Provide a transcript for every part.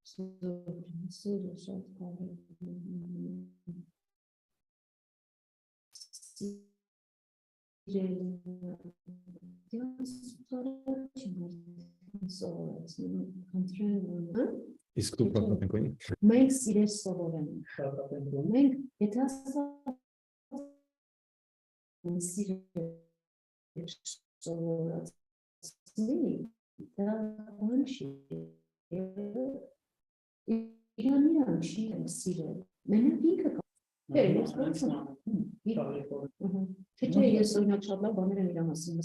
Իսկ դու պատմական կոյի։ Մենք սիրել սովորենք։ Մենք եթե սիրել սովորացնի, դա բան չի։ Իրան չի սիրել։ Մենակ ինքը Չէ, ես օրինակ շատ լավ բաներ եմ իր մասին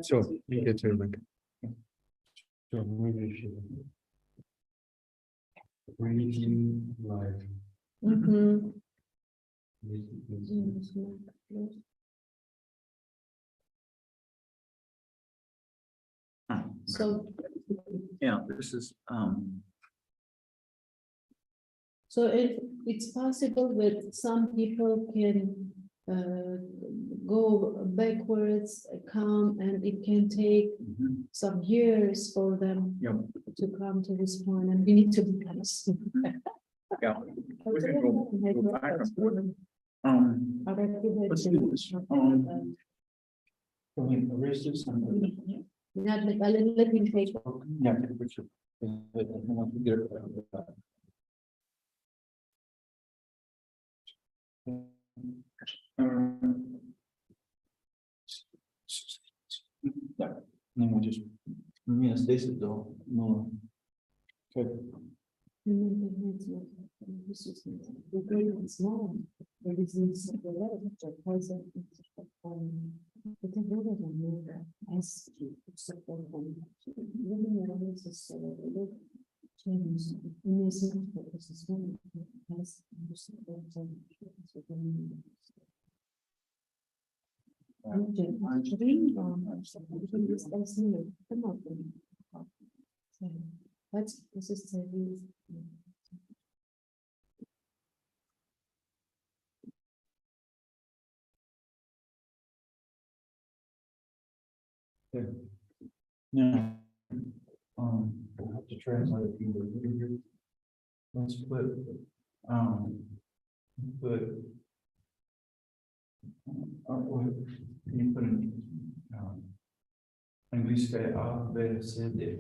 Всё, я червяк. Всё, мы решили. Reading live. So Yeah, this is So it's possible that some people can go backwards, come, and it can take some years for them to come to this point, and we need to be patient. yeah. We can go back and forth. Let's do this. Can we erase this? Let me take. Yeah, take a picture. Yeah, and then we'll just, yes, this is the no. Okay. This is very small. There is this poison. This is Now, we'll have to translate a few words here. Let's put, can you put in, English, A, B, C, D.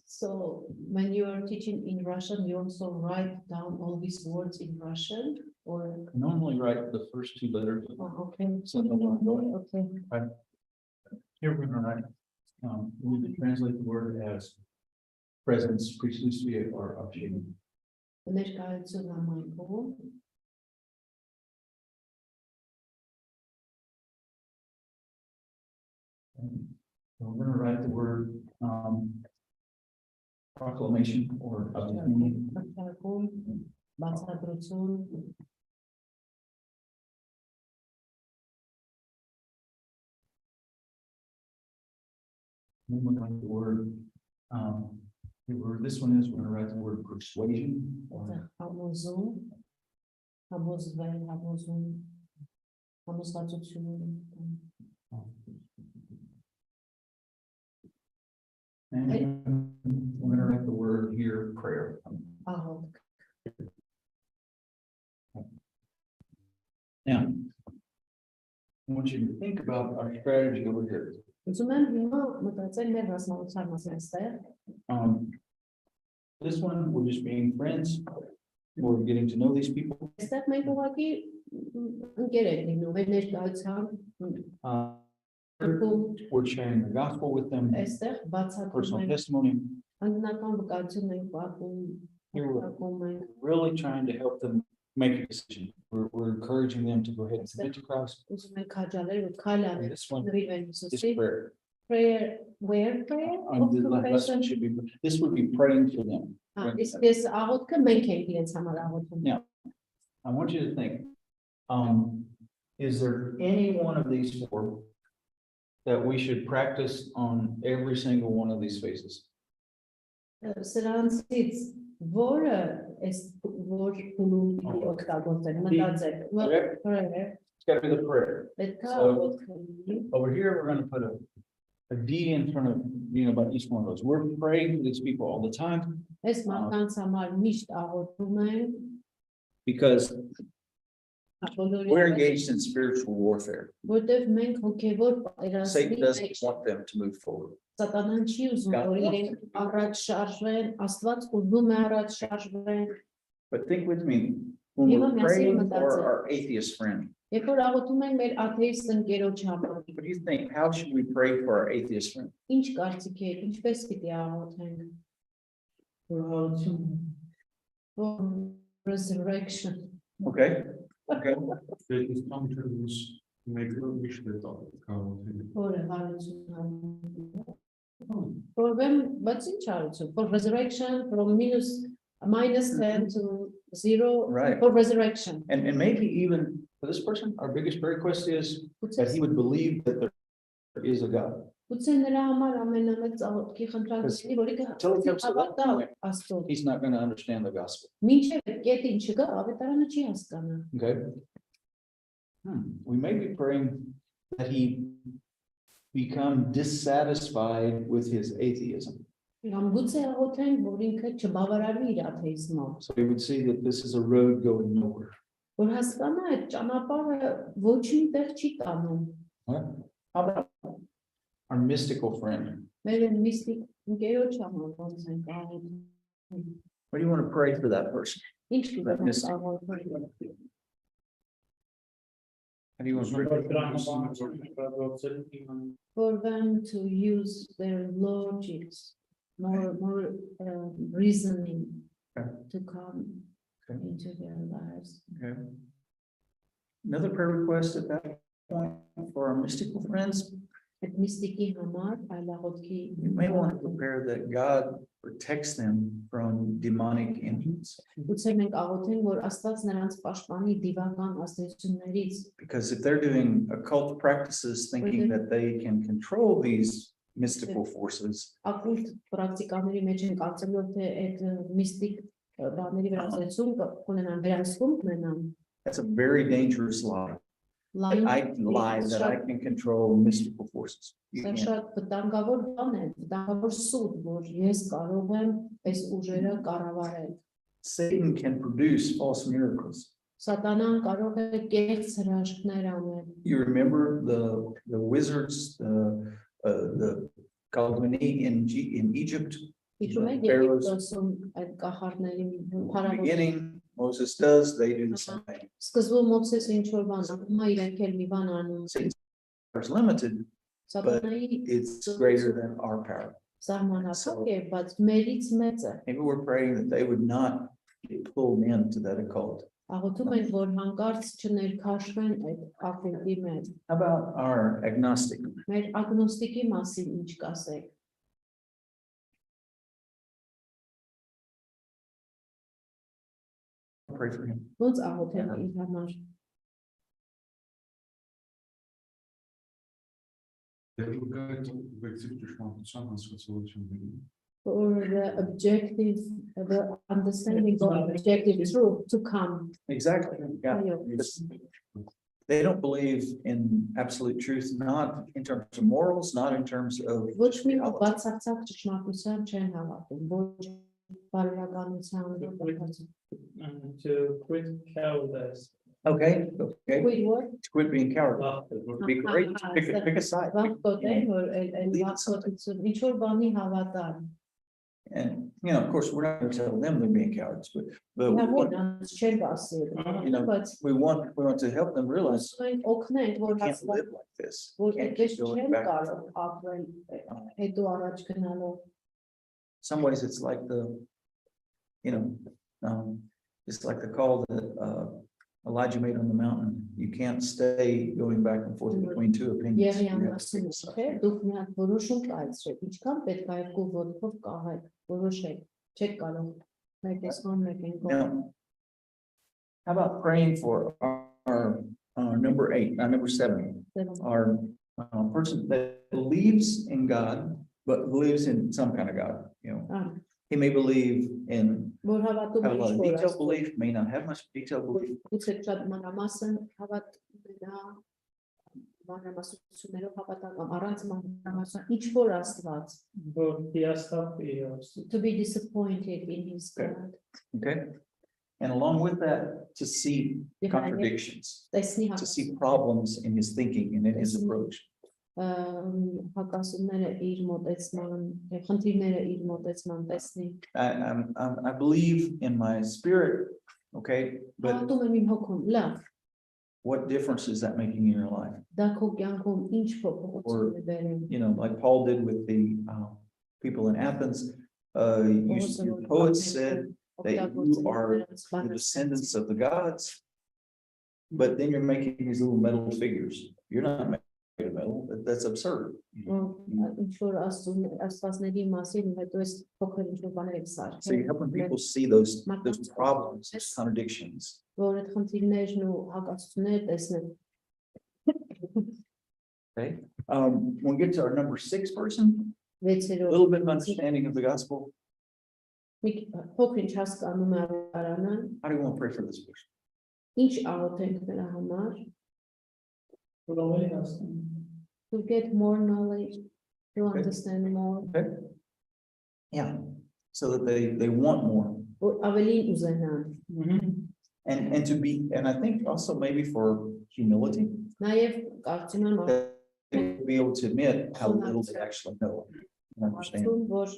So when you are teaching in Russian, you also write down all these words in Russian, or Normally write the first two letters. okay. So, Okay. Here we're gonna write, we need to translate the word as presence, присутствие, or общение. Ներկայություն համայնքով We're gonna write the word, proclamation or obtaining. բացատրություն Then we're gonna write the word, this one is, we're gonna write the word persuasion. Or համոզում համոզվել համոզում համոզվածություն and we're gonna write the word here, prayer. աղոթք Now, I want you to think about our strategy over here. ուզում եմ հիմա մտածել մեր ռազմավարության մասին այստեղ This one, we're just being friends. We're getting to know these people. այստեղ մենք ուղղակի ընկեր ենք լինում մեր ներկայությամբ We're sharing the gospel with them, այստեղ բացատրում personal ենք testimony. անձնական վկայություն ենք պատմում Here we're պատմում ենք really trying to help them make a decision. We're encouraging them to go ahead and commit to Christ. ուզում ենք քաջալեր ու քայլ And անել this one նվիրվել is Հիսուսի prayer. prayer where prayer The lesson should be, this would be praying for them. իսկ ես աղոթքը մենք ենք իրենց համար աղոթում Yeah. I want you to think, is there any one of these four that we should practice on every single one of these faces? Սրանցից որը այս որ փուլում օգտագործել մտածել Correct. prayer It's gotta be the prayer. պետք է So- աղոթքը լինի Over here, we're gonna put a D in front of, about each one of those. We're praying for these people all the time Այս մարդկանց համար միշտ աղոթում են, because բոլորի we're համար, engaged in spiritual warfare. որտև մենք հոգևոր Satan պատերազմի doesn't մեջ want them to move forward. Սատանան չի ուզում, God որ wants իրենք առաջ շարժվեն, Աստված ուզում է առաջ շարժվեն։ But think with me, when Եվ we're միասին praying for մտածել, our atheist friend, երբ որ աղոթում ենք մեր աթեիստ ընկերոջ համար, what do you think? How should we pray for our atheist friend? ինչ կարծիք եք, ինչպես պիտի աղոթենք։ For resurrection. Okay, okay. Որը հարություն For them, but in charity, for resurrection from minus 10 to 0, Right. for resurrection. And maybe even for this person, our biggest prayer request is that he would believe that there is a God. Գուցե նրա համար ամենամեծ աղոթքի խնդրանքն է, որ Until he comes to that հավատա point, Աստծո։ he's not going to understand the gospel. Մինչև այդ կետին չգա, ավետարանը չի հասկանա։ Okay. We may be praying that he become dissatisfied with his atheism. Կամ գուցե աղոթենք, որ ինքը չբավարարվի իր աթեիզմով, So he would see that this is a road going nowhere. որ հասկանա այդ ճանապարհը ոչինչ տեղ չի տանում։ What? How about our mystical friend? Մեր միստիկ ընկերոջ համար ոնց ենք աղոթում։ What do you want to pray for that person? Ինչ That կգնաս mystic. աղոթել։ How do you want to pray? For them to use their logics, more reasoning Okay. to come Okay. into their lives. Okay. Another prayer request at that point for our mystical friends, Այդ միստիկի համար այլ աղոթքի you may want to prepare that God protects them from demonic influence. Գուցե մենք աղոթենք, որ Աստված նրանց պաշտպանի դիվական ազդեցություններից, Because if they're doing occult practices thinking that they can control these mystical forces, ակուլտ պրակտիկաների մեջ են կարծելով, թե այդ միստիկ բաների վրա ազդեցություն կունենան, վերահսկում կունենան։ that's a very dangerous lie. I lie that I can control mystical forces. You Սա can't. շատ վտանգավոր բան է, վտանգավոր սուտ, որ ես կարող եմ այս ուժերը կառավարել։ Satan can produce false miracles. Սատանան կարող է կեղծ հրաշքներ անել։ You remember the wizards, the Kalmani in Egypt. Հիշում եք Pharaohs. Եգիպտոսում այդ կախարդների In the փառավոր։ beginning, Moses does, they do the same thing. Սկզբում Մովսեսը ինչ որ բան անում, իրենք էլ մի բան անում։ Satan's power is limited, Սատանայի it's greater than our power. սահմանափակ է, բայց մերից մեծ է։ Maybe we're praying that they would not get pulled into that occult. Աղոթում ենք, որ հանկարծ չներքաշվեն այդ ակումբի մեջ։ How about our agnostic? Մեր ագնոստիկի մասին ինչ կասեք։ Pray for him. Ոնց աղոթել իր համար։ For the objective, the understanding of objective truth to come. Exactly. Yeah. Այո, It's- They don't believe in absolute truth, not in terms of morals, not in terms of Ոչ just մի reality. բացարձակ ճշմարտության չեն հավատում, ոչ բարոյականության, To quit cowardice. Okay, okay. Quit what? To quit being cowardly. Be courageous. Pick a side. Վաղ կոտեն, որ այն վաղկոտություն, ինչ որ բանի հավատալ։ And, of course, we're not going to tell them they're being cowards, but we Նա want, որանց չեն ասել, բայց we want to help them realize մենք օգնենք, որ we can't հասկանան, live like this. որ We can't այդպես keep going չեն back. կարող ապրել հետո առաջ գնալով։ Some ways it's like it's like the call that Elijah made on the mountain. You can't stay going back and forth between two opinions. Երիան You have to ասում pick է, a side. թե դուք մի հատ որոշում կայացրեք, ինչքան պետք է երկու ոտքով կահեք, որոշեք, չեք կարող մեկ տեսնում մեկ են Now, how about praying for our number 8, number 7, կողմ։ our person that believes in God, but believes in some kind of God, He may believe in, Որ հավատում have a է lot of ինչ-որ detailed Աստծո, belief, may not have much detailed belief. գուցե շատ մանրամասն հավատում է նա, մանրամասնություններով հավատական, առանց մանրամասնության, ինչ որ Աստված, to be disappointed in his Okay. God. Okay? And along with that, to see contradictions, Տեսնի to see problems in his thinking and in his approach. հակասումները իր մոտեցման, խնդիրները իր մոտեցման տեսնի։ I believe in my spirit, okay, but Հավատում եմ իմ հոգում, լավ, what difference is that making in your life? դա քո կյանքում ինչ փոփոխություն է բերում։ You know, like Paul did with the people in Athens, your poets said that you are the descendants of the gods, but then you're making these little metal figures. You're not making a metal, that's absurd. Ինչ որ աստվածների մասին հետո էս փոքր ինչ որ բաներ եք սարքել։ So you're helping people see those problems, those contradictions. Որ այդ խնդիրներն ու հակասությունները տեսնեն։ Okay, when we get to our number 6 person, a Վեցերով little bit of understanding of the gospel. փոքր ինչ հասկանում է ավետարանը, How do you want to pray for this person? ինչ աղոթենք նրա համար, to get more knowledge, to Okay. understand more, Okay. Yeah, so that they want more. որ ավելի ուզենան։ And to be, and I think also maybe for humility, Նաև կարծում եմ to be able to admit how little they actually know and understand. արդյոք որ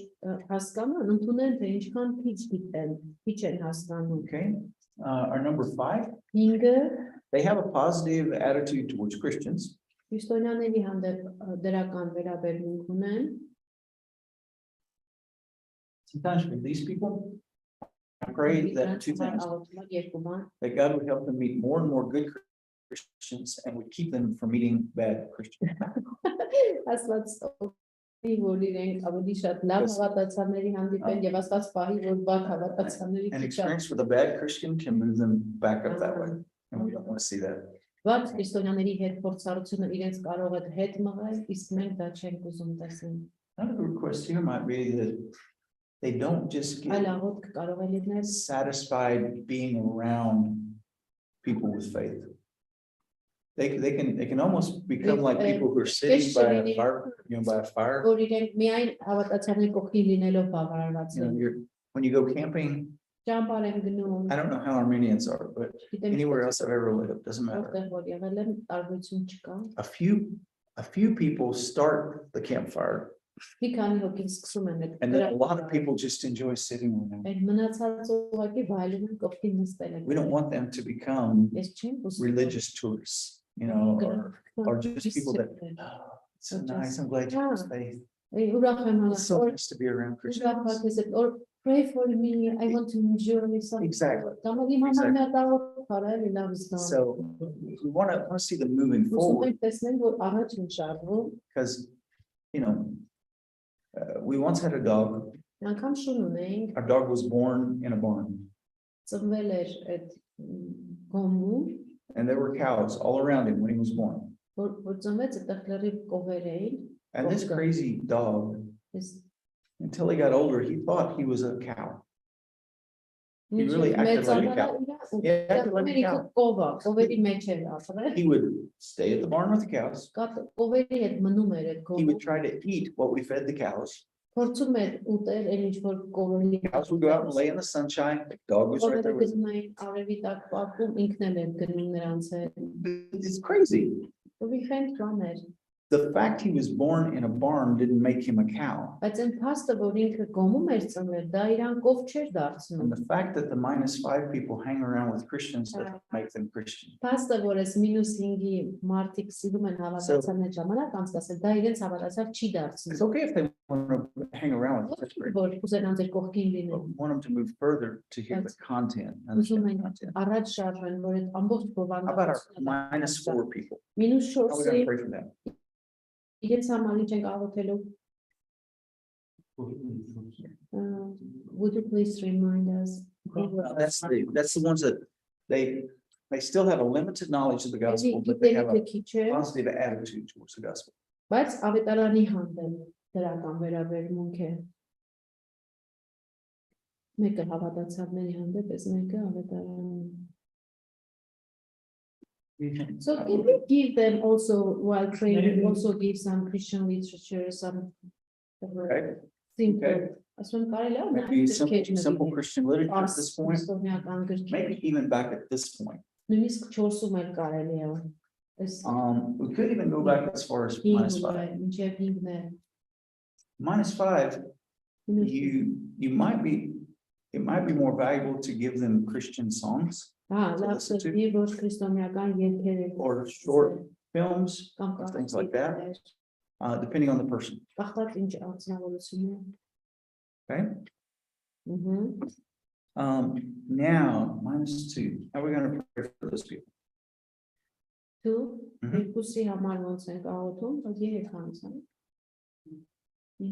հասկանան, ընդունեն թե ինչքան քիչ գիտեն, քիչ են հասկանում։ Okay, our number 5, 5-ը they have a positive attitude towards Christians. քրիստոնյաների հանդեպ դրական վերաբերմունք ունեն։ Sometimes for these people, I pray that two things, Երկու բան, that God would help them meet more and more good Christians and would keep them from meeting bad Christians. Աստված օգնի, որ իրենք ավելի շատ լավ հավատացյալների հանդիպեն եւ Աստված պահի, որ բաց հավատացյալների An քիչ experience with a bad Christian can move them back up that way. And we don't want to see that. Բայց քրիստոնյաների հետ փորձառությունը իրենց կարող է հետ մղել, իսկ մենք դա չենք ուզում տեսնել։ Another request here might be that they don't just Այլ get աղոթք կարող է լինել satisfied being around people with faith. They can almost become like people who are sitting by a fire, by a fire. որ իրենք միայն հավատացյալների կողքին լինելով բավարարված You know, են։ when you go camping, Ճամբար են գնում, I don't know how Armenians are, but anywhere else I've ever lived, doesn't matter. որտեղ որ եղել են, տարբերություն չկա։ A few people start the campfire, Մի քանի հոգին սկսում են այդ and then a lot of people just enjoy sitting around. Այդ մնացած ուղղակի վայելում են կողքին նստել են։ We don't want them to become Ես չեմ ուզում religious tourists, you know, or just people that, oh, it's so nice, I'm glad you have faith. ուրախ եմ It's so հալած, nice to be around or Christians. or pray for me, I want to enjoy something. Exactly. Կամ իմ համար մի հատ աղոթք կարել է լավ զգամ։ So we want to see them moving Ուզում forward ենք տեսնել, որ առաջ են շարժվում։ because, you know, we once had a dog. Անգամ շուն ունեինք, Our dog was born in a barn ծնվել էր այդ գոմում, and there were cows all around him when he was born. որ ծնվեց այդտեղ լրիվ կովեր էին։ And this crazy dog, Ես until he got older, he thought he was a cow. He really acted like a cow. He acted like a cow. Կովերի մեջ էր ապրել, He would stay at the barn with the cows. կովերի հետ մնում էր այդ He գոմում, would try to eat what we fed the cows. փորձում էր ուտել այն ինչ որ կովերի Cows would go out and lay in the sunshine. The dog was right there with him. գնում էին արևի տակ պարկում, ինքն էլ էր գնում նրանց հետ։ It's crazy. Ուրիշ են բաներ, The fact he was born in a barn didn't make him a cow. բայց այն փաստը, որ ինքը գոմում էր ծնվել, դա իրան կով չէր And դարձնում։ the fact that the -5 people hang around with Christians doesn't make them Christian. Փաստը, որ այս -5-ի մարդիկ սիրում են հավատացյալներ ժամանակ անցկացնել, դա իրենց հավատացյալ չի It's դարձնում։ okay if they want to hang around with Christians, Որ ուզենան ձեր կողքին but լինեն։ we want them to move further to hear the content. Ուզում Understand the են content. առաջ շարժեն, որ այդ ամբողջ How about our բովանդակությունը -4 people? -4-ը How are we going to pray for them? իրենց համար ինչ ենք աղոթելու։ Would you please remind us? That's the ones that they still have a limited knowledge of the gospel, but they have a positive attitude towards the gospel. Բայց ավետարանի հանդեպ դրական վերաբերմունք է։ Մեկը հավատացյալների հանդեպ, այս մեկը ավետարանի։ So can we give them also while praying, also give some Christian literature, some Okay. simple. Maybe simple Christian literature at this point, maybe even back at this point. Նույնիսկ 4-ում էլ կարելի է։ We could even go back as far as -5. Մինչև 5-ն է։ -5, you might be, it might be more valuable to give them Christian songs Լավ է որ քրիստոնեական երգեր or short films, or things like that, depending on the person. Կախված ինչ անձնավորություն է։ Okay. Now -2. How are we going to pray for those people? 2 երկուսի համար ոնց ենք աղոթում, բայց 3 անցան։ We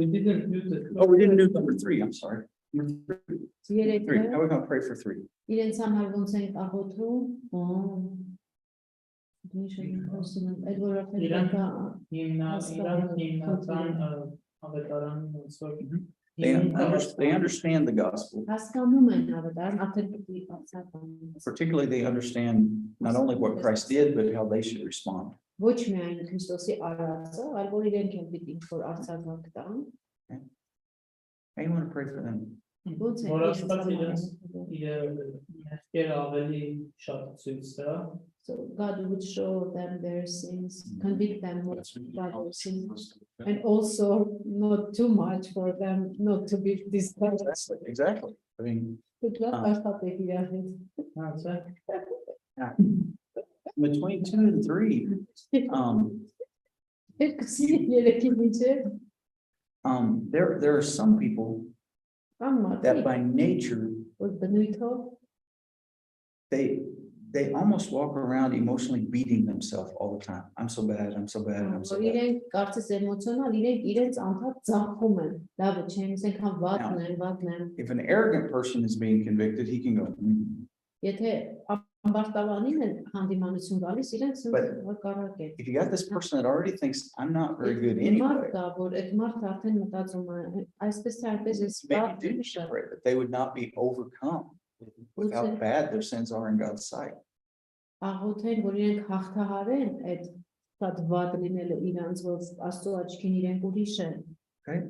didn't do that. Oh, we didn't do number 3. I'm sorry. Number 3. 3 How are we going to pray for 3? իրենց համար ոնց ենք աղոթում։ Այդ որովհետև They understand the gospel. հասկանում են ավետարան, արդեն պիտի բացական։ Particularly, they understand not only what Christ did, but how they should respond. Ոչ միայն Քրիստոսի արածը, այլ որ իրենք են պիտի որ արձագանք տան։ How you want to pray for them? Ոնց է So God would show them their sins, convict them of their sins, and also not too much for them not to be discouraged. Exactly. I mean, between 2 and 3, there are some people that by nature they almost walk around emotionally beating themselves all the time. I'm so bad, I'm so bad, I'm so bad. If an arrogant person is being convicted, he can go. If you got this person that already thinks I'm not very good anyway, maybe do pray that they would not be overcome with how bad their sins are in God's sight. Okay,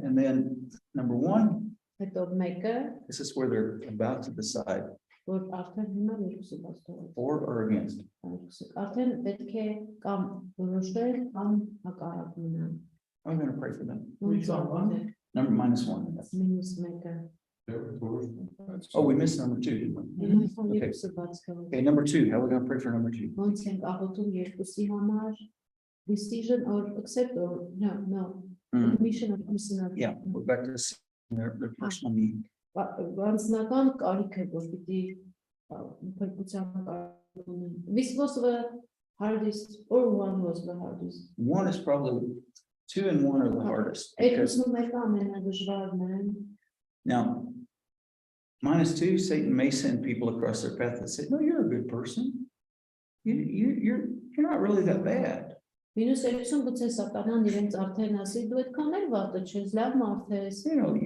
and then number 1, this is where they're about to decide for or against. I'm going to pray for them. Number -1. Oh, we missed number 2, didn't we? Okay, number 2. How are we going to pray for number 2? Decision or accept or no. Admission of personal. Yeah, we're back to their personal need. This was the hardest, or 1 was the hardest. 1 is probably 2 and 1 are the hardest. Because now, -2, Satan may send people across their path that say, "No, you're a good person. You're not really that bad." You know,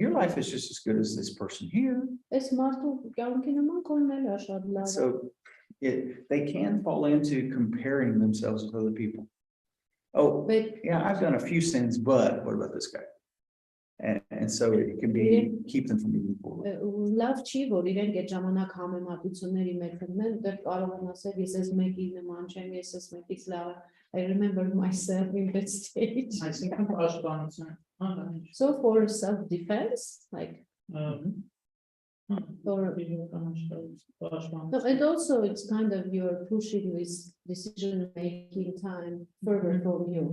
your life is just as good as this person here. So they can fall into comparing themselves with other people. Oh, yeah, I've done a few sins, but what about this guy? And so it can be keep them from moving forward. I remember myself in that stage. So for self-defense, like and also it's kind of you're pushing this decision-making time further from you.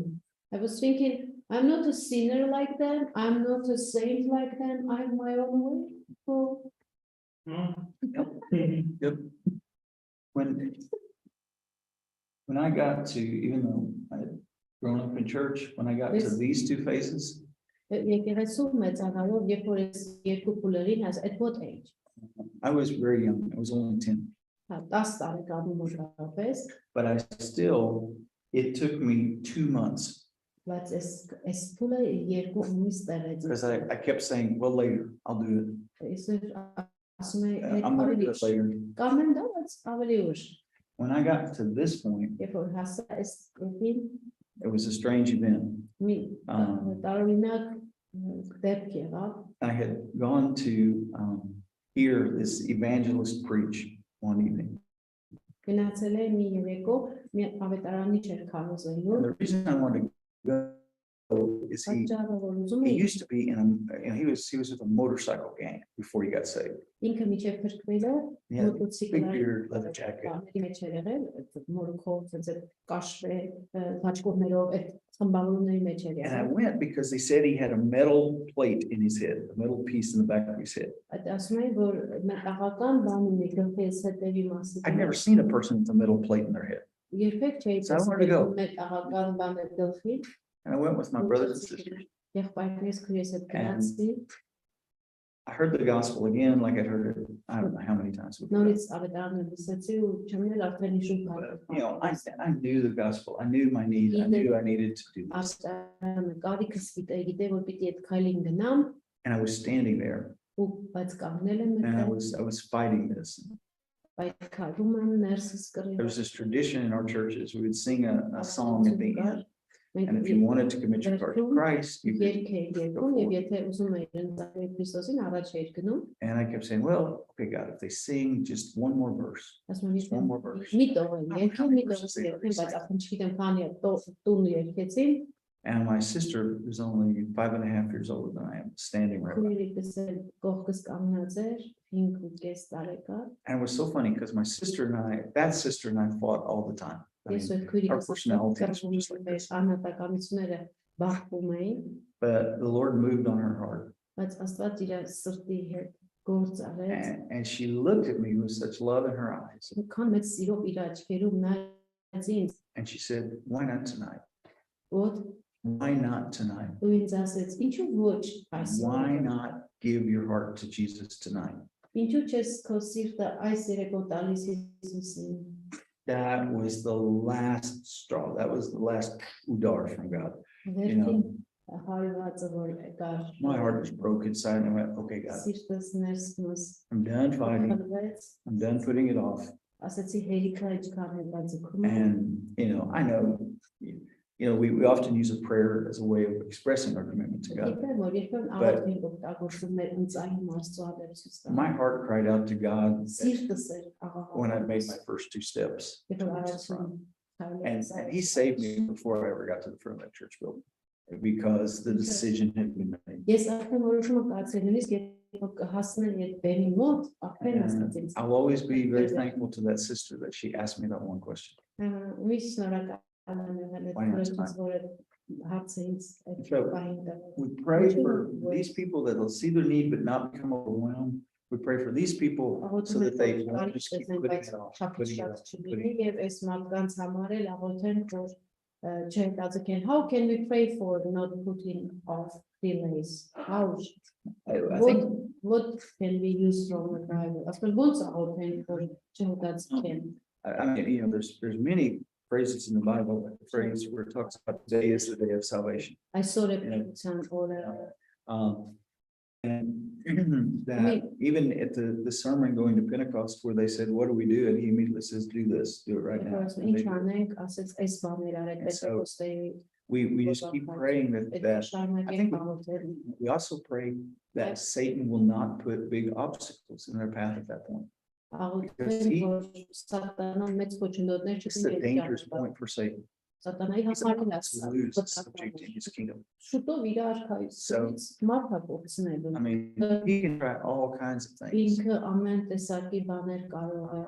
I was thinking, I'm not a sinner like them. I'm not a saint like them. I have my own way. So, Yep. When I got to, even though I had grown up in church, when I got to these 2 phases, at what age? I was very young. I was only 10. But it took me 2 months. Because I kept saying, well, later, I'll do it. I'm going to do it later. When I got to this point, Երբ որ հասա այս կետին, it was a strange event. մի Um, տարօրինակ դեպք եղավ, I had gone to hear this evangelist preach one evening. գնացել է մի երեկո, մի ավետարանիչ էր քարոզելու, And the reason I wanted to go is պատճառը որ ուզում he էի, used to be in he was with a motorcycle gang before he got saved. ինքը միջև փրկվել է, He had a big մոտոցիկլային beard, leather jacket. բաների մեջ էր եղել, այդ մորքով, այդ կաշվե, հաճկողներով, այդ խմբավորումների մեջ էր And I եղել, went because they said he had a metal plate in his head, a metal piece in the back of his head. այդ ասում են, որ մետաղական բան ունի գլխի հետևի մասի I'd never մեջ, seen a person with a metal plate in their head. երբեք չէի So I wanted to go. մետաղական բան է գլխի, And I went with my brothers and sisters. եղբայրներս քույրես հետ գնացի, I heard the gospel again, like I'd heard it, I don't know how many times. before. նորից ավետարանը լսեցի ու չմներ արդեն հիշում But, you know, I knew the gospel. I knew my need. I knew I needed to do this. ավետարանը կարիքս գիտեի, որ պիտի այդ քայլին գնամ, And I was standing there ու բայց կանգնել եմ and I այդտեղ, was fighting this. բայց քայլում եմ ներսս There կրել, was this tradition in our churches. We would sing a song at the end. And if you մենք wanted to commit your heart to Christ, you could. երգ էի երգում եւ եթե ուզում էիր ընծայել Քրիստոսին առաջ էիր գնում, And I kept saying, well, okay, God, if they sing just one more verse, ասում just one more verse. մի տողեն երգի, մի տողեն երգի, բայց արդեն չգիտեմ քանի է տուն երգեցին, And my sister, who's only 5.5 years older than I am, standing right by. քույրիկս էլ կողքս կանգնած էր, 5.5 տարեկան, And it was so funny because my sister and that sister and I fought all the time. I ես mean, ու քույրիկս personalities were just like this. անհատականությունները բախվում էին, But the Lord moved on her heart. բայց Աստված իր սրտի հետ գործ արեց, And she looked at me with such love in her eyes. քան մեծ սիրով իր աչքերում նայեց ինձ, And she said, why not tonight? որ Why not tonight? ու ինձ ասեց, ինչու ոչ այսօր, Why not give your heart to Jesus tonight? ինչու չես քո սիրտը այս երեկո տալիս Հիսուսին, That was the last straw. That was the last udar from God. վերջին հարվածը որ եկար, My heart was broke inside and I went, okay, God, սիրտս ներսնոս I'm done fighting. խլվեց, I'm done putting it off. ասեցի հերիքա իջքան հետա ձգում եմ, And, I know, we often use a prayer as a way of expressing our commitment to God. գիտեմ որ երբեմն աղոթքին օգտագործում մեր ընծային Աստծո հանդեպ My heart cried out to God սիրտս էր when I աղաղակում, made my first 2 steps. երբ որ առաջին And he saved me before I ever got to the front of that church building because the decision had been made. Ես արդեն որոշումը կայացրել նույնիսկ երբ հասնել այդ բեմի մոտ, արդեն ասած And ինձ, I'll always be very thankful to that sister that she asked me that one question. միշտ շնորհակալ եմ եղել այդ Why not քրոջից, որ այդ հարցը ինձ այդ So, բային տվել։ We pray for these people that will see their need but not become overwhelmed. We pray for these people so that they won't just keep putting it off, putting it off, putting it off. Եվ այս մարդկանց համար էլ աղոթեն, որ չհետաձգեն, how can we pray for not putting off delays, how I think what can we use from the Bible, ասում ոնց աղոթեն, որ չհետաձգեն, I mean, there's many phrases in the Bible, like the phrase where it talks about today is the day of salvation. այսօր է փրկության օրը, And that even at the sermon going to Pentecost where they said, what do we do? And he immediately says, do this, do it right now. And ինչ they do. անենք, ասեց այս բաներ արեք, And so, Պետրոսի We just keep praying that շարունակենք think we- աղոթել, we also pray that Satan will not put big obstacles in their path at that point. աղոթել, որ սատանան մեծ ոչնդոտներ It's a dangerous point for Satan. Սատանայի He's համար about to lose his subject in է his kingdom. շուտով իր արքայից մարդա կողցնելու, I mean, he can try all kinds of things. ինքը ամեն տեսակի բաներ կարող է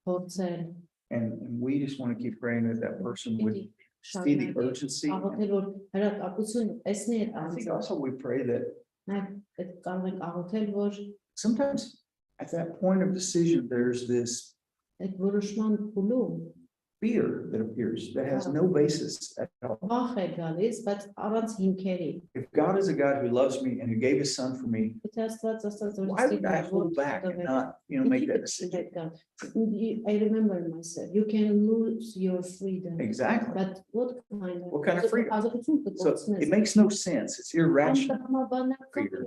փորձել, And we just want to keep praying that that person would see the urgency. աղոթել, որ հրատապությունը տեսնի այդ I think անձը, also we pray that նաև այդ կարող ենք աղոթել, որ sometimes at that point of decision, there's this այդ որոշման փուլում fear that appears that has no basis at all. վախ է գալիս, բայց առանց հիմքերի, If God is a God who loves me and who gave his son for me, եթե Աստված ասած որ why would I hold back and not, make that decision? I remember myself, you can lose your freedom. Exactly. But What kind of freedom? ազատություն So it makes no sense. It's irrational fear.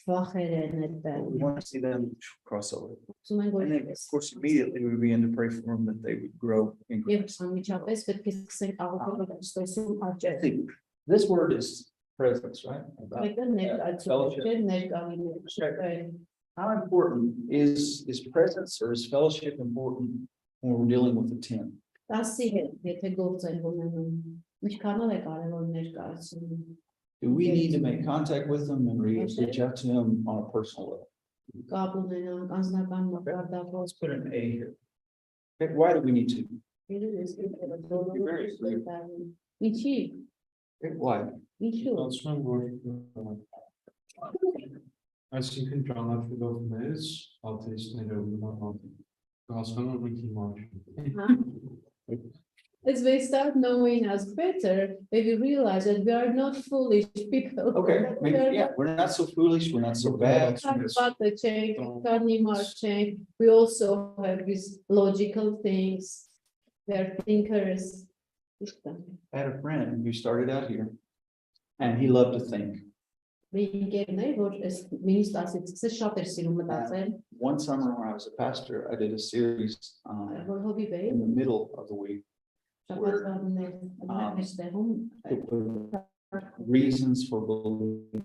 վախեր են այդտեղ։ We want to see them cross over. Ուզում ենք, որ And then, of course, immediately we begin to pray for them that they would grow in Եվ Christ. անմիջապես պետք է սկսենք աղոթել Քրիստոսում I աճել։ think this word is presence, right? Մեկը ներկայացուցիչ է, ներկայացուցիչ։ How important is presence or is fellowship important when we're dealing with the 10? Տասի հետ, եթե գործ են ունենում, ինչքանով է կարևոր ներկայացումը։ Do we need to make contact with them and reach out to them on a personal level? Կապ ունենանք անձնական մակարդակով։ Let's put an A here. Okay, why do we need to? Ինչի, Okay, why? ինչու։ Ասում որ այսինքն ճանաչելով մեզ աթեիստները հասկանում ենք հիմա As we start knowing us better, we realize that we are not foolish people. Okay, maybe, yeah, we're not so foolish, we're not so bad. We also have these logical things. We are thinkers. I had a friend who started out here and he loved to think. One summer when I was a pastor, I did a series in the middle of the week. Reasons for belief.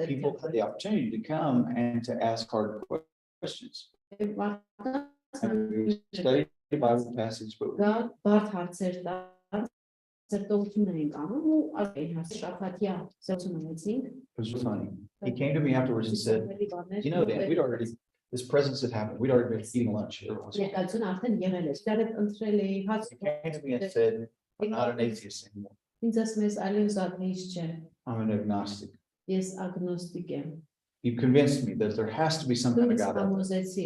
People had the opportunity to come and to ask hard questions. And we studied the Bible passage, but it was funny. He came to me afterwards and said, "You know, Dan, this presence had happened. We'd already been eating lunch." He came to me and said, "I'm not an atheist anymore. I'm an agnostic. You convinced me that there has to be some kind of God out there.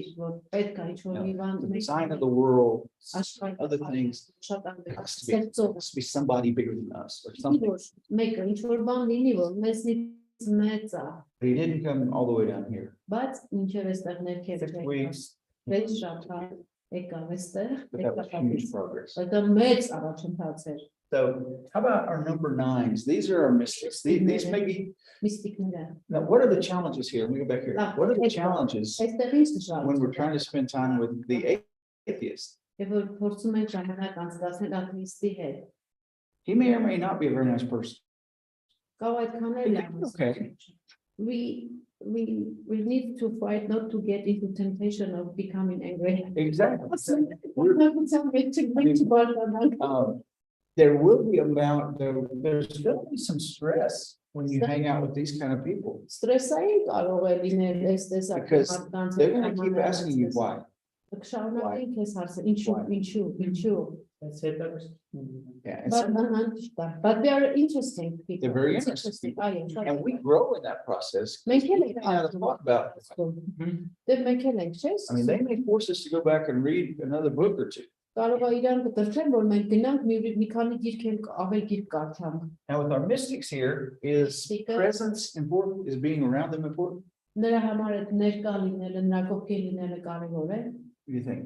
The design of the world, other things, there has to be somebody bigger than us or something." But he didn't come all the way down here. 6 weeks, but that was huge progress. So how about our number 9s? These are our mystics. These may be, now what are the challenges here? Let me go back here. What are the challenges when we're trying to spend time with the atheist? He may or may not be a very nice person. Okay. We need to fight not to get into temptation of becoming angry. Exactly. There will be there's going to be some stress when you hang out with these kind of people. Because they're going to keep asking you why. Yeah, but they are interesting people. They're very interesting. And we grow in that process. We have to talk about it. I mean, they may force us to go back and read another book or two. Now with our mystics here, is presence important? Is being around them important? What do you think?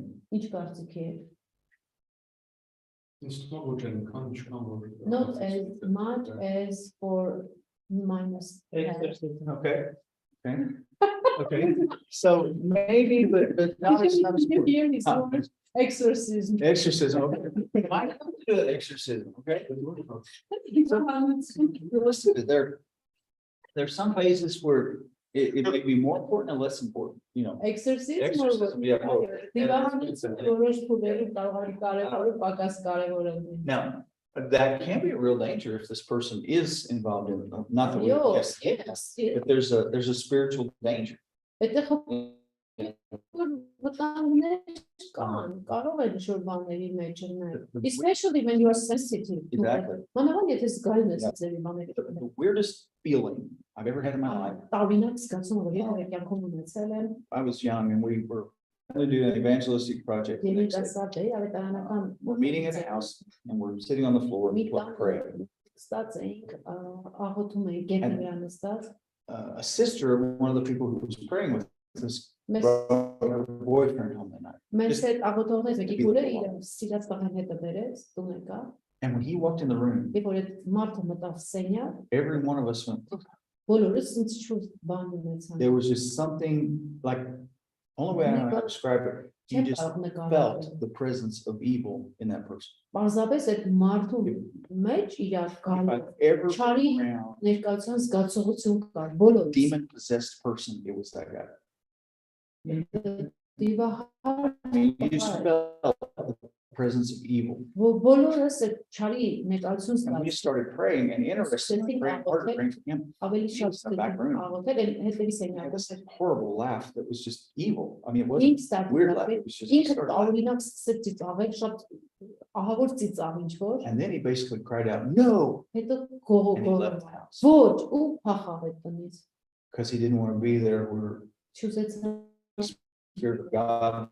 Not as much as for minus. Okay. Okay. So maybe, but not as important. Exorcism. Exorcism. Okay. Might have to do exorcism. Okay. Listen, there's some phases where it may be more important and less important. You know. Exorcism. Yeah. Both. Now, that can be a real danger if this person is involved in not that Yes. if there's a spiritual danger. Especially when you are sensitive. Exactly. The weirdest feeling I've ever had in my life. I was young and we were going to do an evangelistic project. We're meeting at a house and we're sitting on the floor and we're praying. A sister of one of the people who was praying with us brought her boyfriend home that night. And when he walked in the room, Երբ որ այդ մարդը մտավ սենյակ, every one of us went, բոլորս ինձ շուտ բան ունեցան։ there was just something like, only way I know how to describe it, you just felt the presence of evil in that person. Պարզապես այդ մարդու մեջ իրար If կար I've ever Չարի been around ներկայության զգացողություն կար բոլորս։ demon possessed person, it was that guy. Դիվահար I mean, you just felt the presence of evil. բոլորս այդ չարի ներկայություն And we զգաց։ started praying, and interestingly, praying harder, praying for him. Ավելի He շատ was in the back room. աղոթել են հետևի He had սենյակը։ this horrible laugh that was just evil. I mean, it wasn't Ինձ weird laugh, it was just. he ինքը started laughing. տարօրինակ սկսեց ծիծաղել, շատ ահավոր ծիծաղ ինչ որ, And then he basically cried out, no, հետո and he գողոգող left the house. ոչ ու փախավ այդ տնից։ Because he didn't want to be there where Չուզեց the Spirit of God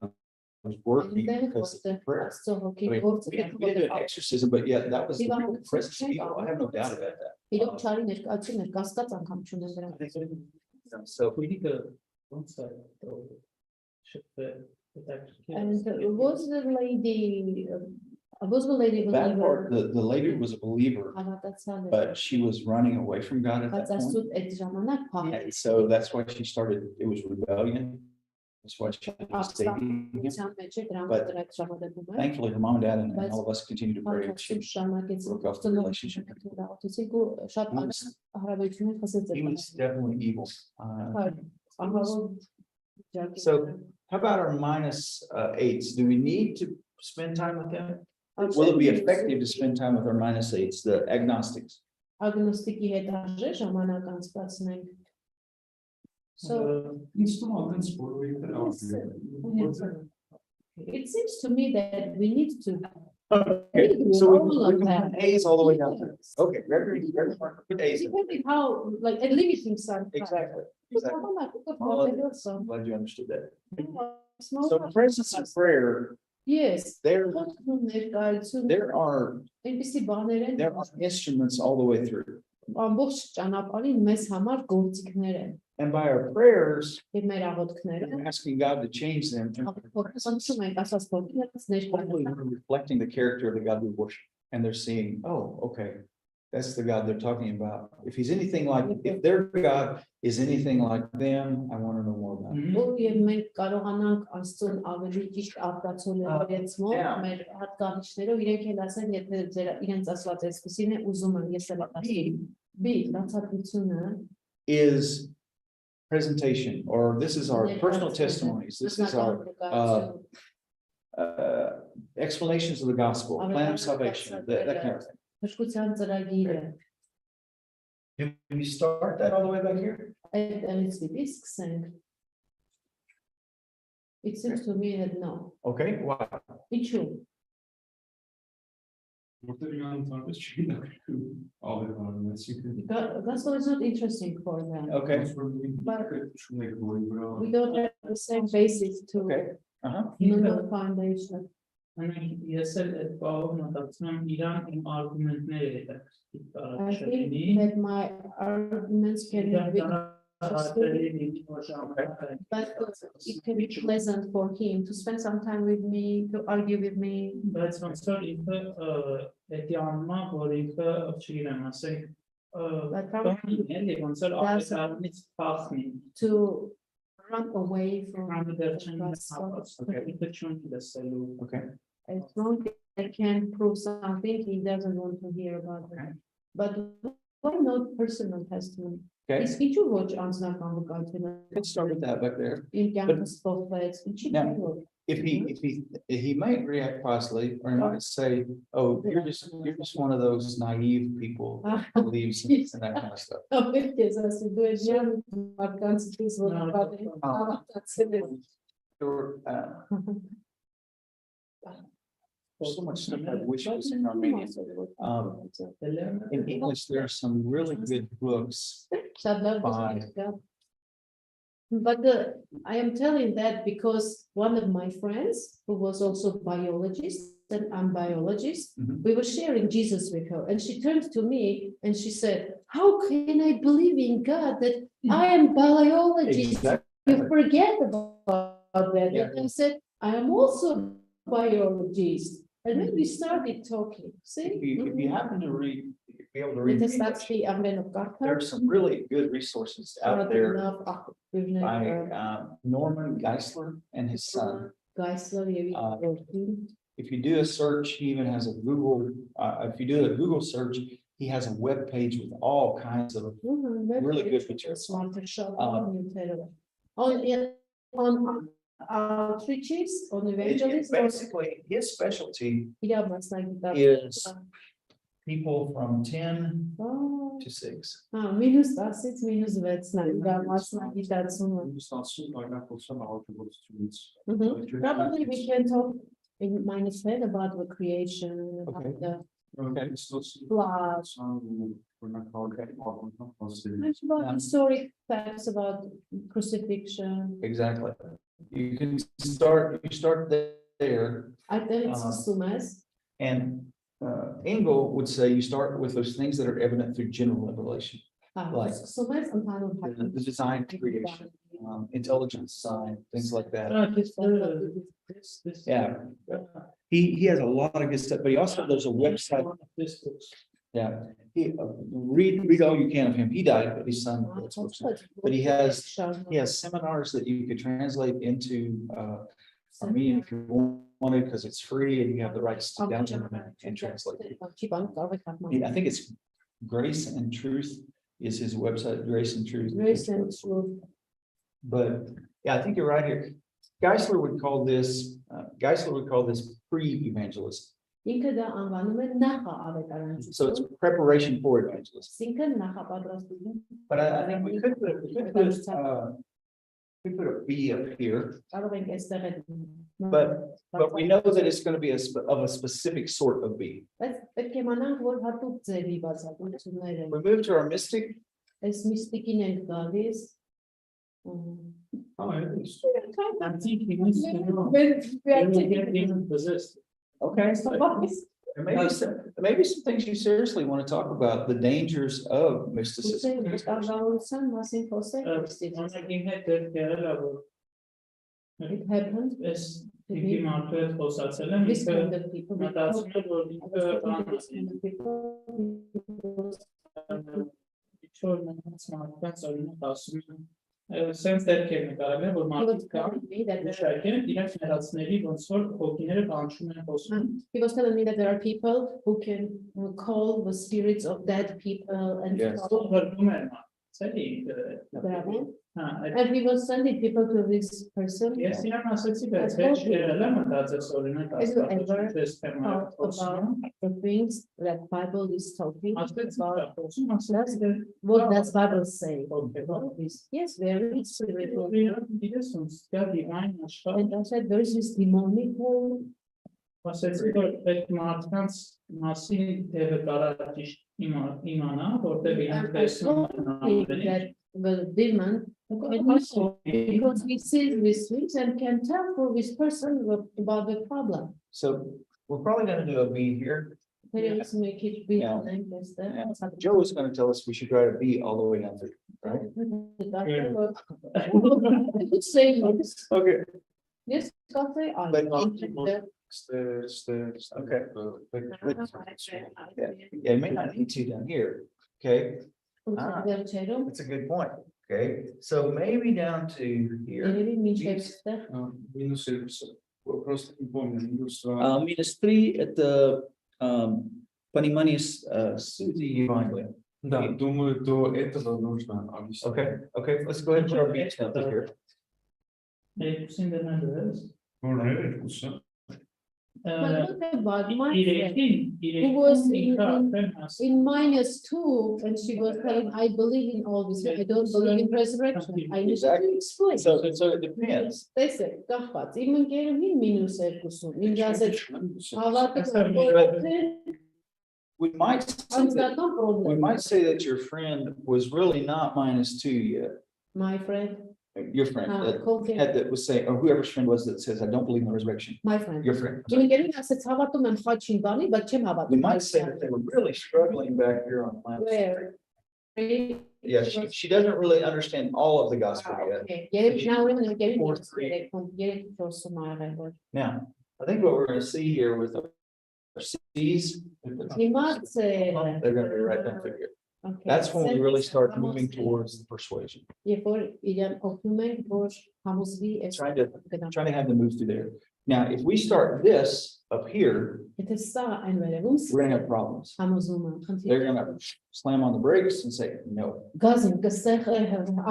was working because of the prayer. Աստծո I հոգի mean, գործը we didn't do an exorcism, but yet that was the real presence of evil. I have no doubt about that. իրոք չարի ներկայությունը կասկած անգամ չունեն դրանից։ So We need to, one side, should the And was the lady that part, believer? the lady was a believer, Հավատացյալ էր, but she was running away from God at բայց that point. Աստծո այդ ժամանակ փախավ։ And so that's why she started, it was rebellion. That's why she was dating him. Ապստամբության մեջ է դրան But դրակ ժամանակում է։ Thankfully, her mom and dad and all of us continue to pray. Շարունակեցին She, շարունակեցին broke off the relationship. ծնողությունից ու շատ He was- հարաբերություններ խզեց he was definitely evil. ահավոր So how about our minus eights? Do we need to spend time with them? Will it be effective to spend time with our minus eights, the agnostics? Ագնոստիկի հետ արժե ժամանակ անցկացնենք։ So Ինստումակն սպորույթը it seems to me that we need to. Okay, so we can put A's all the way down there. Okay, Gregory, put A's in. Depending how, like, a limiting some. Exactly, exactly. I'm glad you understood that. So So, presence and prayer, yes. there There are այնպիսի բաներ են, there are instruments all the way through. ամբողջ ճանապարհին մեզ համար գործիքներ են, And by our prayers, եւ մեր աղոթքները, we're asking God to change them. փոխանցում ենք ասած փոխանցած Hopefully ներկայացնում։ we're reflecting the character of the God we worship. And they're seeing, oh, okay, that's the God they're talking about. If he's anything like, if their God is anything like them, I want to know more about it. Ու եւ մենք կարողանանք Աստծուն ավելի ճիշտ արտացոլել իրենց մոտ, Yeah. մեր հատկանիշներով իրենք էլ ասեն, եթե ձեր իրենց ասված այսպեսին է, ուզում եմ ես էլ ասեմ։ B բացատրությունը Is presentation, or this is our personal testimonies. This is our explanations of the gospel, plan of salvation, that kind of thing. Փրկության ծրագիրը, Do we start that all the way back here? այդ էլիցի սկսենք։ It seems to me that no. Okay, wow. Ինչու՞։ Որտեղ իրան տարբեր չի դակրում ավետարանացիքը Gospel is not interesting for them. Okay, We don't have the same basis to okay. Uh-huh. no foundation. Ես էլ այդ բաղով մտածում եմ իրան իմ արգումենտները I think that my arguments can be, but it can be pleasant for him to spend some time with me, to argue with me. Բայց ոնց որ ինքը էդի անմա, որ ինքը չգիտեմ, ասենք But probably էլի ոնց որ ավետարանից փախնի, to run away from քանի դեռ չեն the հասավ, gospel. ինքը չուն լսելու։ Okay. As long as I can prove something, he doesn't want to hear about it. Okay. But why not personal testimony? Okay, Իսկ ինչու ոչ անձնական վկայությունը let's start with that back there. իր կյանքս փոխվեց, ինչի՞ Now, ոչ։ If he might react positively, or he might say, oh, you're just one of those naive people who believes in that kind of stuff. Ապեր քեզ ասի դու ես ջան մարդկանց դուրս որ հավատացել ես։ There were, there's so much stuff I wish was in Armenian. In English, there are some really good books. Շատ լավ Fine. կա։ But I am telling that because one of my friends who was also biologist and I'm biologist, Mhm. we were sharing Jesus with her and she turned to me and she said, how can I believe in God that I am biologist? Exactly. You forget about that. Yeah. And I said, I am also biologist. And then we started talking, see? If you happen to read, be able to read Եթե English, ստացվի ամենով there կարդալ, are some really good resources out there լավ աղբյուրներ by Norman Geisler and his son. Գայսլեր եւ Uh, իր որդին, If you do a search, he even has a Google, if you do a Google search, he has a web page with all kinds of really good materials. On outreaches, on evangelism, Basically, his specialty իր մասնագիտացումը, is people from 10 Oh, to 6. մինուս 10-ից մինուս 6-ն է իր մասնագիտացումը. Ստացվում բանակցության աղոթությունից։ Probably we can talk in minus 10 about the creation, about Okay. the Okay. flood, about historic facts about crucifixion. Exactly. You can start there. Այդտեղից սկսում ես, And Engel would say you start with those things that are evident through general revelation, Like- սկսում ես ընդհանուր the design creation, intelligent design, things like that. This. Yeah. He has a lot of good stuff, but he also, there's a website. This books. Yeah, he, read all you can of him. He died, but his son wrote books. But he has seminars that you could translate into, Armenian if you wanted, because it's free and you have the rights to download them and translate it. I think it's Grace and Truth is his website, Grace and Truth. Grace and Truth. But yeah, I think you're right here. Geisler would call this pre-evangelism. Ինքը դա անվանում է նախավետարանչություն, So it's preparation for evangelism. այսինքն նախապատրաստություն, But I think we could put a B up here, կարող ենք այստեղ այդ but we know that it's going to be of a specific sort of B. բայց պետք է իմանանք, որ հատուկ ձևի բացատրություններ են, We move to our mystic. այս միստիկին ենք գալիս, I think he needs to know. When we get him possessed. Okay. There may be some things you seriously want to talk about, the dangers of mysticism. Ուղղության մասին խոսել, Անագին հետ դեր կերելա, որ it happened, ես ինքի մարդու հետ խոսացել եմ, this ինքը kind of people, մտածում է, որ ինքը this kind of people, ինչ-որ մնաց մարդկանց օրինակ ասում են, sense դերքեր նկարել են, որ he was մարդիկ կան, telling me that ուշակեն, իրենք ներածների ոնց որ հոգիները կանչում են խոսում։ he was telling me that there are people who can call the spirits of dead people and Yes. call Հրդում են մարդիկ, Bravo. էլի։ And he was sending people to this person. Ես իրան ասեցի, բայց հետ չերել եմ մտածես օրինակ Have you ever աստվածաշունչը թեմայով Talk խոսում եմ, about the things that Bible is talking ասեցի, about. խոսում ասեցի, What does Bible say? Okay. about this? Yes, very spiritual. Իրենց ոնց կա դիվայն աշխարհ, And I said, there is this demonic world. ասեցի, որ այդ մարդկանց մասին դեպը կարա ճիշտ իմանա, որտեղ իրենք And I told him տեսնում that the demon, because he sees these things and can tell for this person about the problem. So we're probably going to do a B here. There is make it be Yeah. like this. And Joe is going to tell us we should write a B all the way down through, right? I would say yes. Okay. Yes, got the I. But- Okay. Yeah, it may not need to down here. Okay, that's a good point. Okay, so maybe down to here. Минус просто не помню. Минус Minus 3 at the понимание сути Евангелия. да, думаю, до этого нужно объяснить. Okay, let's go ahead and put our beats up here. Երկուսին դրանց Можно երկուսը։ But look about my friend. Իրեկին was ինքը արդեն հաս In -2, and she was telling, I believe in all this, I don't believe in resurrection. I need to explain. So it depends. Տեսեք, կախված, իմ ընկերուհին -2, ինձ ասեց, We might say that, անձնական we problem. might say that your friend was really not -2 yet. My friend, Your friend that called him, was saying, or whoever's friend was that says, I don't believe in the resurrection. my friend. Your friend. Իմ ընկերուհին ասեց, հավատում եմ խաչին բանի, բայց չեմ We հավատում։ might say that they were really struggling back here on planet. Where? Yeah, she doesn't really understand all of the gospel yet. Okay, երևի նա ուրեմն ընկերուհին 4-3. 3-4 աղեղոր։ Now, I think what we're going to see here with C's, Հիմա they're gonna be right down through here. Okay. That's when we really start Սերմերը moving համոզվի, towards the persuasion. Երբ որ իրեն օգնում ենք, որ համոզվի այս Trying to have them move through there. Now, if we start this up here, Եթե սա այն վերևում we're gonna have problems. համոզումը, They're խնդիրը gonna slam on the brakes and say, no. գազին կսեղ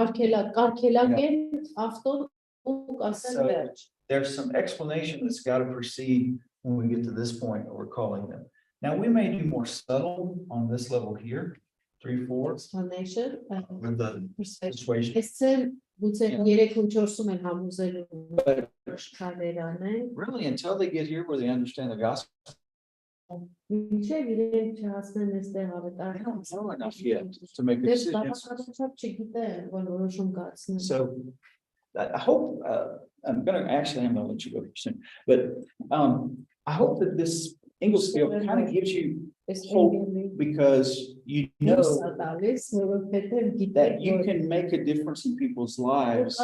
արկելակեն ավտոն ու կասեն So- վերջ։ There's some explanation that's got to precede when we get to this point that we're calling them. Now, we may do more subtle on this level here, 3, 4, Explanation, with the persuasion. persuasion. Այսինքն գուցե 3-ում 4-ում են համոզելու շքարերան են, Really, until they get here where they understand the gospel, մինչև իրենք չհասնեն այստեղ they ավետարան։ don't know enough yet to make a Դες decision. բավականաչափ չգիտեն, որ որոշում կացնեն։ So I hope, I'm gonna let you go soon, but I hope that this English skill kind of gives you hope because you know that you can make a difference in people's lives,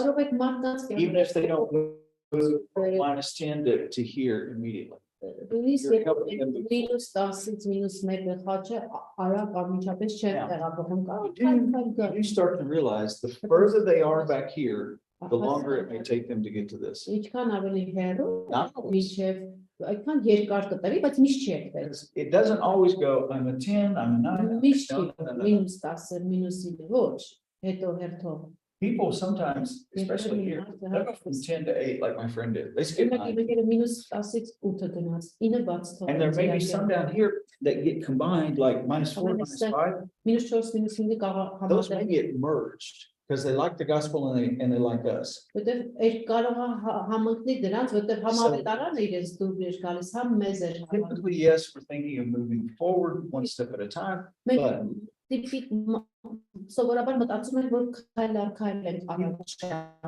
even if they don't move -10 to here immediately. Մինուս 10-ից մինուս 1 խաչը արագ ամիջապես չեն Yeah. տեղափոխում You start to realize the further they are back here, the longer it may take them to get to this. Ինչքան ավելի հեռու Not always. մինչև այդքան երկար կտրի, բայց միշտ չի եկել։ It doesn't always go, I'm a 10, I'm a 9. Միշտ No, no, no, no. մինուս 10, մինուս 9 ոչ, հետո հերթով։ People sometimes, especially here, they go from 10 to 8 like my friend did. They skip 9. Մինուս 10-ից 8 գնաց, 9 բաց թող։ And there may be some down here that get combined like -4, -5. Մինուս 4, մինուս 5 կարող Those may համատեղ։ get merged because they like the gospel and they like us. Որտեվ կարող է համընկնի դրանց, որտեվ համ ավետարանը իրենց դուր էր գալիս, համ մեզ էր հավանում։ Typically, yes, we're thinking of moving forward one step at a time. Մենք But- տիպիկ սովորաբար մտածում ենք, որ քայլ առ քայլ ենք առաջ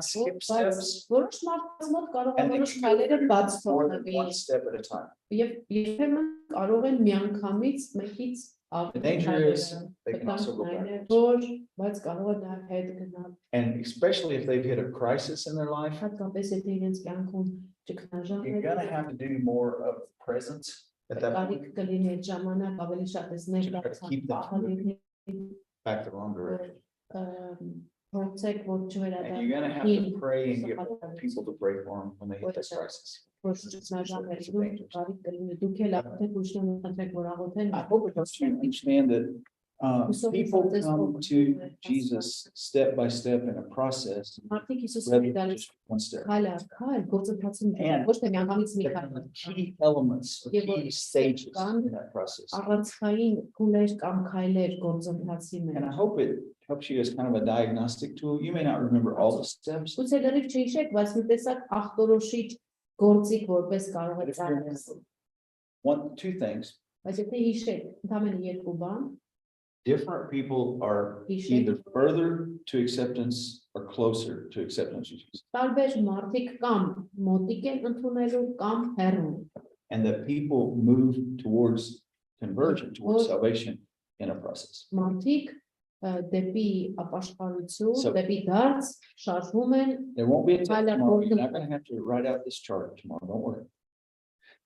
Skip բայց steps. որոշ մարդկանց մոտ կարող է And they որոշ can քայլերը do բաց more than թողնվի one step at a time. եւ երբեմն կարող են միանգամից մեկից The ավելի danger քայլերը is they can also go այն է, backwards. որ բայց կարող է դա հետ գնալ And especially if they've hit a crisis in their life, հատկապես եթե իրենց կյանքում ճգնաժամ you're gonna have to do more of presence at that կարիք point, կլինի այդ ժամանակ ավելի շատ էս keep them ներկայացան back the wrong direction. փորձեք որ And you're չվերադառնա gonna have to pray and get people to pray for them when they hit this crisis. որ ճգնաժամերում կարիք կլինի դուք էլ աղոթեք ուրիշները խնդրեք որ աղոթեն I hope it helps you understand that people come to Jesus step by step in a process մարդիկ Հիսուսին rather than գալիս just one step. քայլ առ քայլ գործընթացի And- ոչ թե միանգամից մի There քայլ are key elements, or key stages in that process. առանցքային քուլեր կամ քայլեր գործընթացի And I մեջ hope it helps you as kind of a diagnostic tool. You may not remember all the steps, ուցե լրիվ չհիշեք բայց մի տեսակ աղտորոշիչ գործիք որպես կարող but է if you ծառայել two things, բայց եթե հիշեք ընդամենը երկու բան different people are either further to acceptance or closer to acceptance of Jesus. տարբեր մարդիկ կամ մոտիկ են ընդունելու կամ հեռու And that people move towards conversion, towards salvation in a process. մարդիկ դեպի ապաշխարություն So- դեպի դարձ շարժվում են There won't be a test Tyler, tomorrow. You're hold not gonna have to write out this chart tomorrow. Don't worry.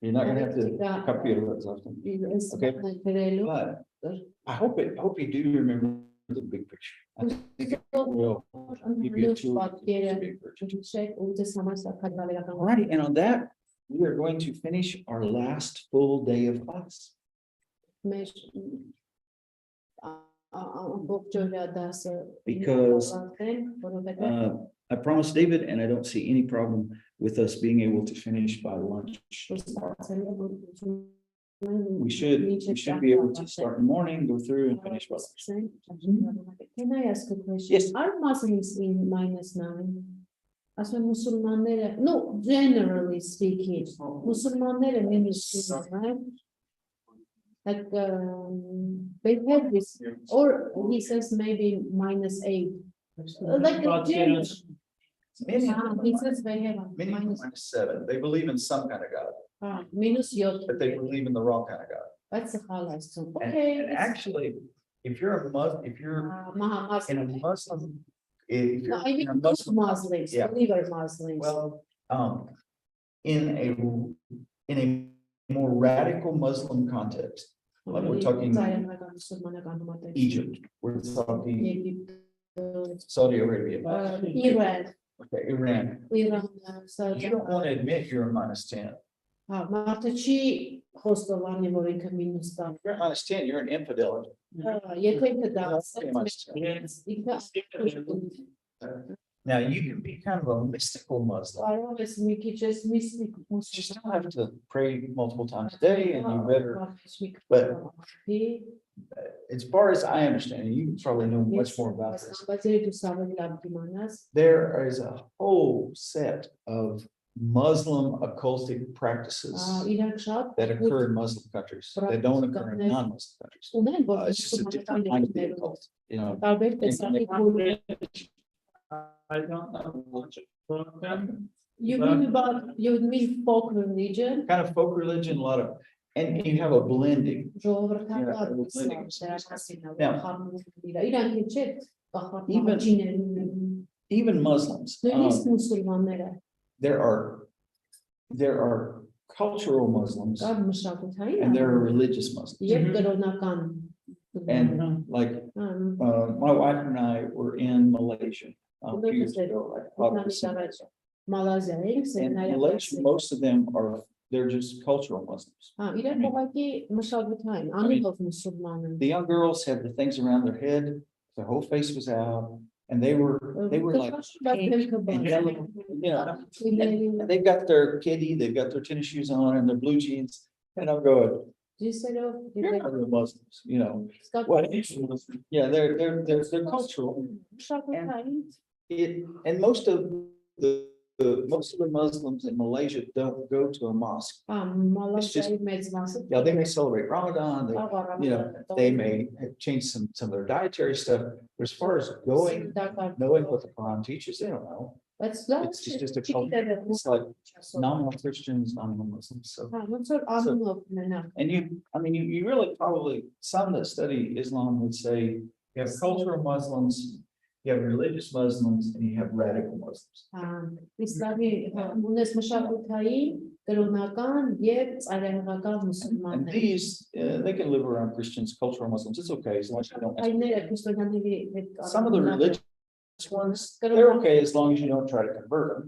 You're not gonna have to copy it or something. այս Okay. բերելու But I hope you do remember the big picture. I think it will give you a tool to պատկերը be encouraged. հիշեք ու ձեզ համար սա քաջալերական Alrighty, and on that, we are going to finish our last full day of class. մեր ամբողջ օրյա դասը Because, որովհետև I promised David, and I don't see any problem with us being able to finish by lunch. We should be able to start in the morning, go through and finish by lunch. Can I ask a question? Yes. Are Muslims in -9? Ասում եմ մուսուլմանները, no, generally speaking, մուսուլմանները -9, like they have this, or he says maybe -8. Like a general, he says they have Many minus -7. They believe in some kind of God, -7. but they believe in the wrong kind of God. That's a halal. And, Okay. and actually, if you're if you're in a Muslim, if No, you're I in mean a those Muslim, Muslims, yeah. believer Muslims. well, in a more radical Muslim context, like we're talking Egypt, we're talking Saudi Arabia, Iran, okay, Iran. Iran, You don't want to admit you're a -10. մարդը չի խոստովանի, որ ինքը մինուս տա։ You're a -10, you're an infidel. Եթե ինքը դա Now, you can be kind of a mystical Muslim. կարող ես մի քիչ ես միստիկ You still have to pray multiple times a day, and you better, but as far as I understand, and you probably know much more about this, there is a whole set of Muslim occultic practices that occur in Muslim countries that don't occur in non-Muslim countries. It's just a different kind of occult, you know. I don't know much about them. You mean folk religion? Kind of folk religion, a lot of, and you have a blending. Even Muslims, there are cultural Muslims and there are religious Muslims. And like my wife and I were in Malaysia a few years ago, like, and Malaysia, most of them they're just cultural Muslims. The young girls had the things around their head, their whole face was out, and they were like pink and yellow, you know, and they've got their kitty, they've got their tennis shoes on and their blue jeans, and I'm going, you're not the Muslims, you know. What? Yeah, they're cultural, and most of the Muslims in Malaysia don't go to a mosque. It's just, yeah, they may celebrate Ramadan, you know, they may have changed some of their dietary stuff, but as far as going, knowing what the Quran teaches, they don't know. It's just a culture. It's like nominal Christians, nominal Muslims. So, and I mean, you really probably, some that study Islam would say you have cultural Muslims, you have religious Muslims, and you have radical Muslims. And these, they can live around Christians, cultural Muslims. It's okay as long as you don't. Some of the religious ones, they're okay as long as you don't try to convert them.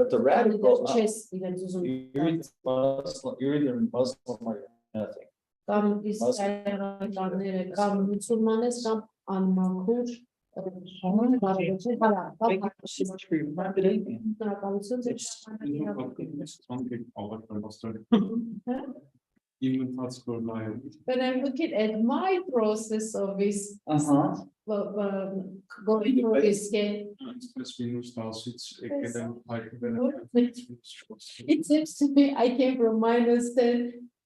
But the radical, you're either Muslim or nothing. Thank you so much for your time today. Even thoughts go by. When I'm looking at my process of this, going through this game, it seems to me I came from -10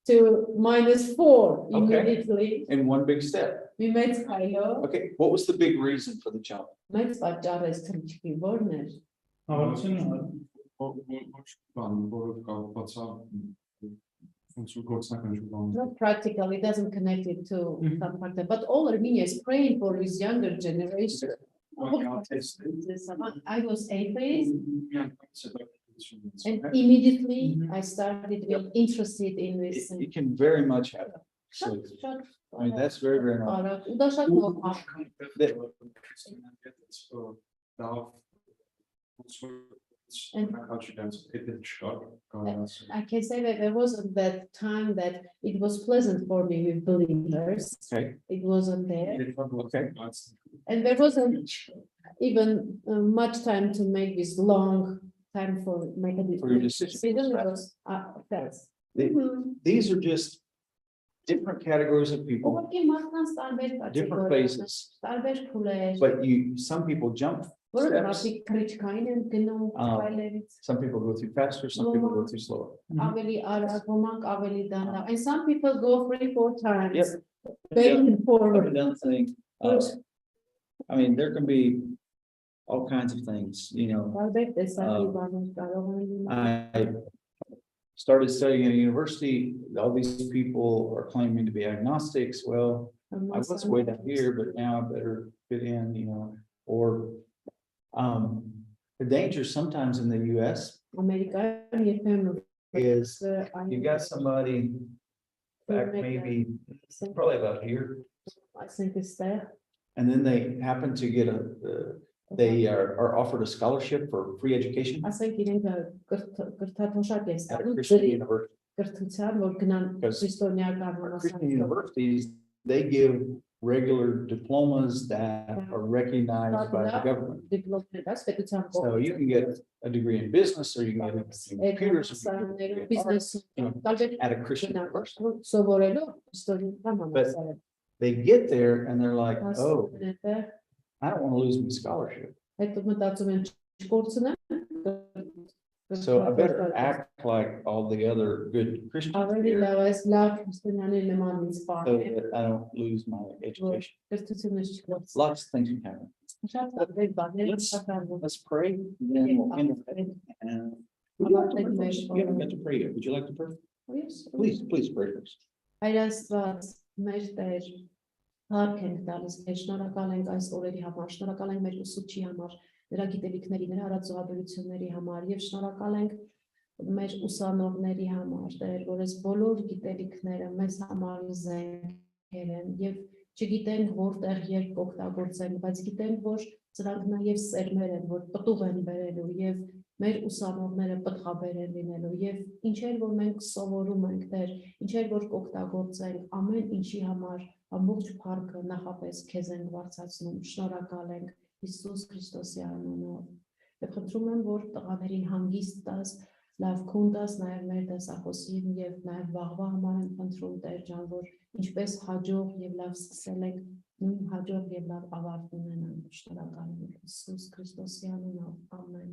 to -4 immediately. In one big step. We met Kylo. Okay, what was the big reason for the jump? Մեծ պատճառը քրիչքի որն էր։ Not practical, it doesn't connect it to some factor, but all Armenia is praying for his younger generation. I was atheist, and immediately I started being interested in this. It can very much happen. So, I mean, that's very, very normal. I can say that there wasn't that time that it was pleasant for me with believers. Okay. It wasn't there. Okay. And there wasn't even much time to make this long time for making your decision. These are just different categories of people, different phases. But some people jump steps. Some people go through faster, some people go through slower. And some people go 3-4 times. Yep. Back and forward. Another thing, I mean, there can be all kinds of things, you know. I started studying at a university, all these people are claiming to be agnostics. Well, I was way down here, but now I better fit in, you know, or the danger sometimes in the US is I you got somebody back maybe probably about here, think it's there. and then they happen to get they are offered a scholarship for free education Ասենք իրենք կրթաթոշակ են at a ստանում Christian ջրի university. կրթության, որ գնան Because քրիստոնեական Christian համալսարան։ universities, they give regular diplomas that are recognized by the government. Դիպլոմներ դաս պետության So you can get a degree in business, or you can get a degree in computers, or you can get a degree in բիզնես art at a Christian university. սովորելով քրիստոնեական համալսարան։ They get there and they're like, oh, Հասնում են այդտեղ, I don't want to lose my scholarship. հետո մտածում են չկորցնեմ։ So I better act like all the other good Christians Ավելի here լավ է լավ քրիստոնյաների նման ինձ so պահել, that I don't lose my education. կրթությունս չկորցնեմ։ Lots of things can happen. Շատ տարբեր բաներ Let's- կատարվում։ Let's pray, and then we'll end it. And would you like to pray first? You haven't got to pray yet. Would you like to pray? Please pray first. Հայր Աստված, մեր Տեր, հարկ ենք տալիս, մեր շնորհակալ ենք այս օրերի համար, շնորհակալ ենք մեր ուսուցչի համար, նրա գիտելիքների, նրա հարացուհաբերությունների համար եւ շնորհակալ ենք մեր ուսանողների համար, Տեր, որ այս բոլոր գիտելիքները մեզ համար զենք են եւ չգիտենք որտեղ երբ օգտագործենք, բայց գիտենք, որ սրանք նաեւ սերմեր են, որ պտուղ են բերելու եւ մեր ուսանողները պտղաբեր են լինելու եւ ինչեր որ մենք սովորում ենք Տեր, ինչեր որ կօգտագործենք ամեն ինչի համար ամբողջ փառքը նախապես քեզ ենք վարձացնում, շնորհակալ ենք Հիսուս Քրիստոսի անունով եւ խնդրում եմ որ տղաներին հանգիստ տաս, լավ քուն տաս նաեւ մեր դասախոսին եւ նաեւ վաղվա համար եմ խնդրում Տեր ջան, որ ինչպես հաջող եւ լավ սկսել ենք նույն հաջող եւ լավ ավարտ ունենան, շնորհակալ եմ Հիսուս Քրիստոսի անունով, ամեն։